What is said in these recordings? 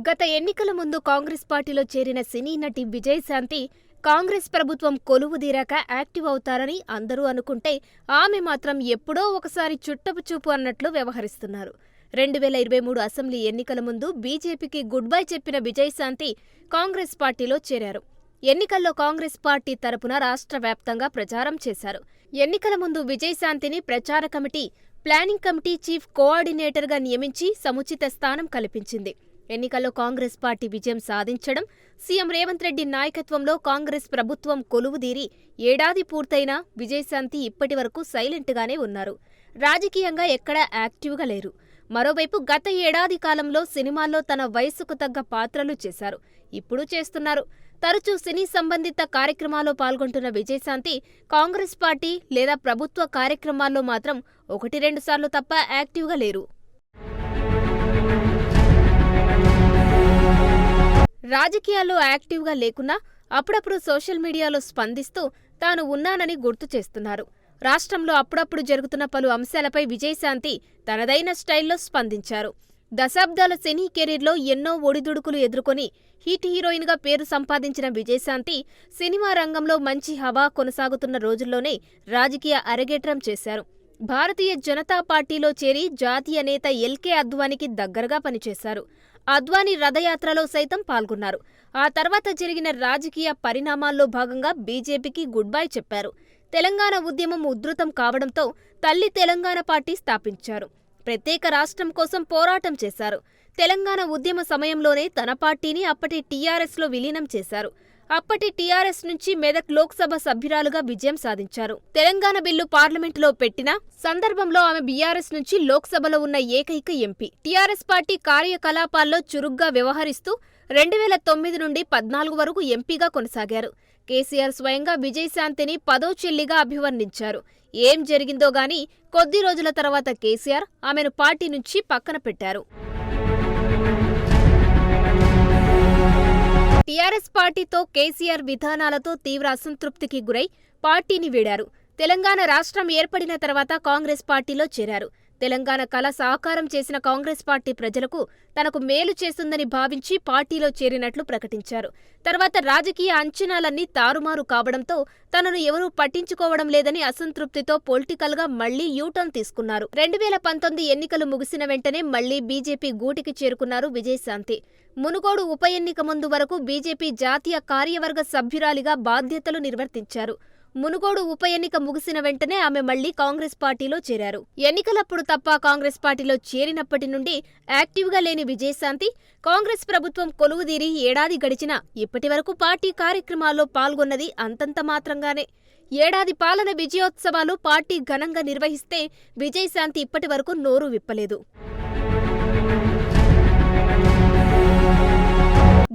గత ఎన్నికల ముందు కాంగ్రెస్ పార్టీలో చేరిన సినీ నటి విజయశాంతి కాంగ్రెస్ ప్రభుత్వం కొలువుదీరాక యాక్టివ్ అవుతారని అందరూ అనుకుంటే ఆమె మాత్రం ఎప్పుడో ఒకసారి చుట్టపు చూపు అన్నట్లు వ్యవహరిస్తున్నారు. 2023 అసెంబ్లీ ఎన్నికల ముందు బీజేపీకి గుడ్ బై చెప్పిన విజయశాంతి కాంగ్రెస్ పార్టీలో చేరారు. ఎన్నికల్లో కాంగ్రెస్ పార్టీ తరపున రాష్ట్ర వ్యాప్తంగా ప్రచారం చేశారు. ఎన్నికల ముందు విజయశాంతిని ప్రచార కమిటీ, ప్లానింగ్ కమిటీ చీఫ్ కోఆర్డినేటర్గా నియమించి సముచిత స్థానం కల్పించింది. ఎన్నికల్లో కాంగ్రెస్ పార్టీ విజయం సాధించడం, సీఎం రేవంత్ రెడ్డి నాయకత్వంలో కాంగ్రెస్ ప్రభుత్వం కొలువుదీరి ఏడాది పూర్తయినా విజయశాంతి ఇప్పటివరకు సైలెంట్గానే ఉన్నారు. రాజకీయంగా ఎక్కడా యాక్టివ్గా లేరు. మరోవైపు గత ఏడాది కాలంలో సినిమాల్లో తన వయసుకు తగ్గ పాత్రలు చేశారు. ఇప్పుడు చేస్తున్నారు. తరచూ సినీ సంబంధిత కార్యక్రమాల్లో పాల్గొంటున్న విజయశాంతి కాంగ్రెస్ పార్టీ లేదా ప్రభుత్వ కార్యక్రమాల్లో మాత్రం 1-2 సార్లు తప్ప యాక్టివ్గా లేరు. రాజకీయాల్లో యాక్టివ్గా లేకున్నా అప్పుడప్పుడు సోషల్ మీడియాలో స్పందిస్తూ తాను ఉన్నానని గుర్తు చేస్తున్నారు. రాష్ట్రంలో అప్పుడప్పుడు జరుగుతున్న పలు అంశాలపై విజయశాంతి తనదైన స్టైల్లో స్పందించారు. దశాబ్దాల సినీ కెరీర్లో ఎన్నో ఒడిదుడుకులు ఎదుర్కొని హిట్ హీరోయిన్గా పేరు సంపాదించిన విజయశాంతి సినిమా రంగంలో మంచి హవా కొనసాగుతున్న రోజుల్లోనే రాజకీయ అరగేట్రం చేశారు. భారతీయ జనతా పార్టీలో చేరి జాతీయ నేత ఎల్కే అద్వానీకి దగ్గరగా పనిచేశారు. అద్వానీ రథయాత్రలో సైతం పాల్గొన్నారు. ఆ తర్వాత జరిగిన రాజకీయ పరిణామాల్లో భాగంగా బీజేపీకి గుడ్ బై చెప్పారు. తెలంగాణ ఉద్యమం ఉధృతం కావడంతో తల్లి తెలంగాణ పార్టీ స్థాపించారు. ప్రత్యేక రాష్ట్రం కోసం పోరాటం చేశారు. తెలంగాణ ఉద్యమ సమయంలోనే తన పార్టీని అప్పటి టీఆర్ఎస్లో విలీనం చేశారు. అప్పటి టీఆర్ఎస్ నుంచి మెదక్ లోక్సభ సభ్యురాలుగా విజయం సాధించారు. తెలంగాణ బిల్లు పార్లమెంటులో పెట్టిన సందర్భంలో ఆమె బీఆర్ఎస్ నుంచి లోక్సభలో ఉన్న ఏకైక ఎంపీ. టీఆర్ఎస్ పార్టీ కార్యకలాపాల్లో చురుగ్గా వ్యవహరిస్తూ 2009 నుండి 14 వరకు ఎంపీగా కొనసాగారు. కేసీఆర్ స్వయంగా విజయశాంతిని 10వ చెల్లిగా అభివర్ణించారు. ఏం జరిగిందో గానీ కొద్ది రోజుల తర్వాత కేసీఆర్ ఆమెను పార్టీ నుంచి పక్కన పెట్టారు. టీఆర్ఎస్ పార్టీతో కేసీఆర్ విధానాలతో తీవ్ర అసంతృప్తికి గురై పార్టీని వీడారు. తెలంగాణ రాష్ట్రం ఏర్పడిన తర్వాత కాంగ్రెస్ పార్టీలో చేరారు. తెలంగాణ కల సాకారం చేసిన కాంగ్రెస్ పార్టీ ప్రజలకు తనకు మేలు చేస్తుందని భావించి పార్టీలో చేరినట్లు ప్రకటించారు. తర్వాత రాజకీయ అంచనాలన్నీ తారుమారు కావడంతో తనను ఎవరూ పట్టించుకోవడం లేదని అసంతృప్తితో పొలిటికల్గా మళ్లీ యూటర్న్ తీసుకున్నారు. 2019 ఎన్నికలు ముగిసిన వెంటనే మళ్లీ బీజేపీ గూటికి చేరుకున్నారు విజయశాంతి. మునుగోడు ఉప ఎన్నిక ముందు వరకు బీజేపీ జాతీయ కార్యవర్గ సభ్యురాలిగా బాధ్యతలు నిర్వర్తించారు. మునుగోడు ఉప ఎన్నిక ముగిసిన వెంటనే ఆమె మళ్లీ కాంగ్రెస్ పార్టీలో చేరారు. ఎన్నికలప్పుడు తప్ప కాంగ్రెస్ పార్టీలో చేరినప్పటి నుండి యాక్టివ్గా లేని విజయశాంతి కాంగ్రెస్ ప్రభుత్వం కొలువుదీరి ఏడాది గడిచినా ఇప్పటివరకు పార్టీ కార్యక్రమాల్లో పాల్గొన్నది అంతంత మాత్రంగానే. ఏడాది పాలన విజయోత్సవాలు పార్టీ ఘనంగా నిర్వహిస్తే విజయశాంతి ఇప్పటివరకు నోరు విప్పలేదు.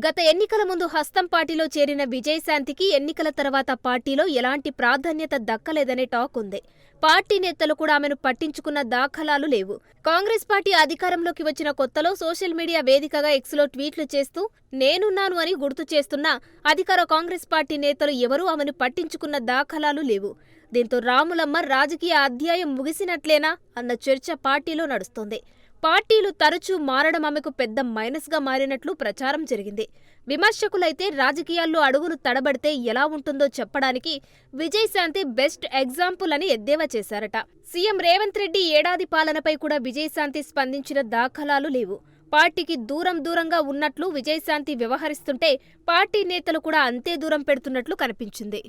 గత ఎన్నికల ముందు హస్తం పార్టీలో చేరిన విజయశాంతికి ఎన్నికల తర్వాత పార్టీలో ఎలాంటి ప్రాధాన్యత దక్కలేదనే టాక్ ఉంది. పార్టీ నేతలు కూడా ఆమెను పట్టించుకున్న దాఖలాలు లేవు. కాంగ్రెస్ పార్టీ అధికారంలోకి వచ్చిన కొత్తలో సోషల్ మీడియా వేదికగా ఎక్స్లో ట్వీట్లు చేస్తూ నేనున్నాను అని గుర్తు చేస్తున్నా అధికార కాంగ్రెస్ పార్టీ నేతలు ఎవరూ ఆమెను పట్టించుకున్న దాఖలాలు లేవు. దీంతో రాములమ్మ రాజకీయ అధ్యాయం ముగిసినట్లేనా అన్న చర్చ పార్టీలో నడుస్తోంది. పార్టీలు తరచూ మారడం ఆమెకు పెద్ద మైనస్గా మారినట్లు ప్రచారం జరిగింది. విమర్శకులైతే రాజకీయాల్లో అడుగులు తడబడితే ఎలా ఉంటుందో చెప్పడానికి విజయశాంతి బెస్ట్ ఎగ్జాంపుల్ అని ఎద్దేవా చేశారట. సీఎం రేవంత్ రెడ్డి ఏడాది పాలనపై కూడా విజయశాంతి స్పందించిన దాఖలాలు లేవు. పార్టీకి దూరంగా ఉన్నట్లు విజయశాంతి వ్యవహరిస్తుంటే పార్టీ నేతలు కూడా అంతే దూరం పెడుతున్నట్లు కనిపించింది.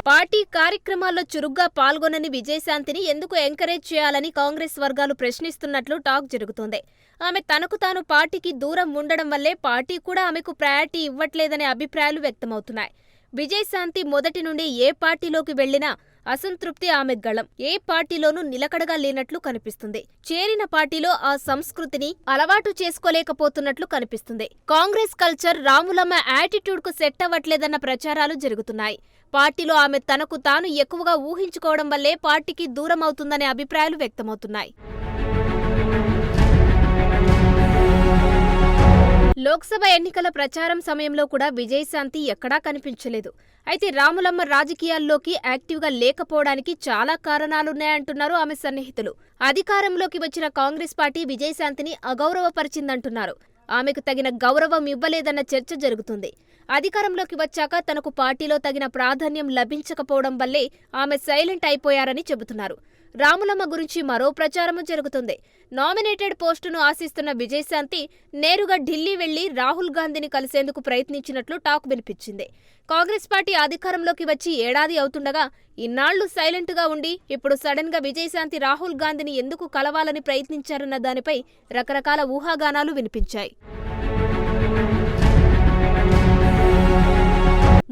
పార్టీ కార్యక్రమాల్లో చురుగ్గా పాల్గొనని విజయశాంతిని ఎందుకు ఎంకరేజ్ చేయాలని కాంగ్రెస్ వర్గాలు ప్రశ్నిస్తున్నట్లు టాక్ జరుగుతోంది. ఆమె తనకు తాను పార్టీకి దూరం ఉండడం వల్లే పార్టీ కూడా ఆమెకు ప్రయారిటీ ఇవ్వట్లేదనే అభిప్రాయాలు వ్యక్తమవుతున్నాయి. విజయశాంతి మొదటి నుండి ఏ పార్టీలోకి వెళ్లినా అసంతృప్తి ఆమె గళం. ఏ పార్టీలోనూ నిలకడగా లేనట్లు కనిపిస్తుంది. చేరిన పార్టీలో ఆ సంస్కృతిని అలవాటు చేసుకోలేకపోతున్నట్లు కనిపిస్తుంది. కాంగ్రెస్ కల్చర్ రాములమ్మ యాటిట్యూడ్ కు సెట్ అవ్వట్లేదన్న ప్రచారాలు జరుగుతున్నాయి. పార్టీలో ఆమె తనకు తాను ఎక్కువగా ఊహించుకోవడం వల్లే పార్టీకి దూరం అవుతుందనే అభిప్రాయాలు వ్యక్తమవుతున్నాయి. లోక్సభ ఎన్నికల ప్రచారం సమయంలో కూడా విజయశాంతి ఎక్కడా కనిపించలేదు. అయితే రాములమ్మ రాజకీయాల్లోకి యాక్టివ్గా లేకపోవడానికి చాలా కారణాలున్నాయంటున్నారు ఆమె సన్నిహితులు. అధికారంలోకి వచ్చిన కాంగ్రెస్ పార్టీ విజయశాంతిని అగౌరవపరిచిందంటున్నారు. ఆమెకు తగిన గౌరవం ఇవ్వలేదన్న చర్చ జరుగుతుంది. అధికారంలోకి వచ్చాక తనకు పార్టీలో తగిన ప్రాధాన్యం లభించకపోవడం వల్లే ఆమె సైలెంట్ అయిపోయారని చెబుతున్నారు. రాములమ్మ గురించి మరో ప్రచారము జరుగుతుంది. నామినేటెడ్ పోస్టును ఆశిస్తున్న విజయశాంతి నేరుగా ఢిల్లీ వెళ్లి రాహుల్ గాంధీని కలిసేందుకు ప్రయత్నించినట్లు టాక్ వినిపించింది. కాంగ్రెస్ పార్టీ అధికారంలోకి వచ్చి ఏడాది అవుతుండగా ఇన్నాళ్లు సైలెంట్గా ఉండి ఇప్పుడు సడన్ గా విజయశాంతి రాహుల్ గాంధీని ఎందుకు కలవాలని ప్రయత్నించారన్న దానిపై రకరకాల ఊహాగానాలు వినిపించాయి.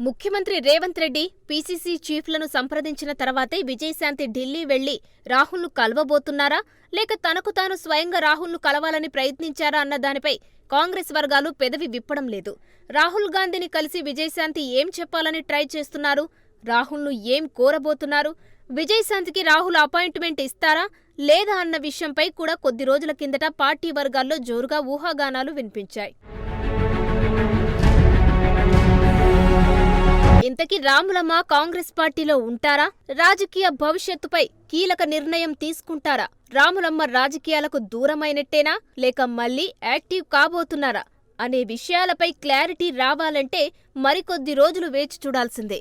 ముఖ్యమంత్రి రేవంత్ రెడ్డి పీసీసీ చీఫ్లను సంప్రదించిన తర్వాతే విజయశాంతి ఢిల్లీ వెళ్లి రాహుల్ను కలవబోతున్నారా, లేక తనకు తాను స్వయంగా రాహుల్ను కలవాలని ప్రయత్నించారా అన్న దానిపై కాంగ్రెస్ వర్గాలు పెదవి విప్పడం లేదు. రాహుల్ గాంధీని కలిసి విజయశాంతి ఏం చెప్పాలని ట్రై చేస్తున్నారు, రాహుల్ను ఏం కోరబోతున్నారు, విజయశాంతికి రాహుల్ అపాయింట్మెంట్ ఇస్తారా లేదా అన్న విషయంపై కూడా కొద్ది రోజుల కిందట పార్టీ వర్గాల్లో జోరుగా ఊహాగానాలు వినిపించాయి. ఇంతకీ రాములమ్మ కాంగ్రెస్ పార్టీలో ఉంటారా, రాజకీయ భవిష్యత్తుపై కీలక నిర్ణయం తీసుకుంటారా, రాములమ్మ రాజకీయాలకు దూరమైనట్టేనా లేక మళ్లీ యాక్టివ్ కాబోతున్నారా అనే విషయాలపై క్లారిటీ రావాలంటే మరికొద్ది రోజులు వేచి చూడాల్సిందే.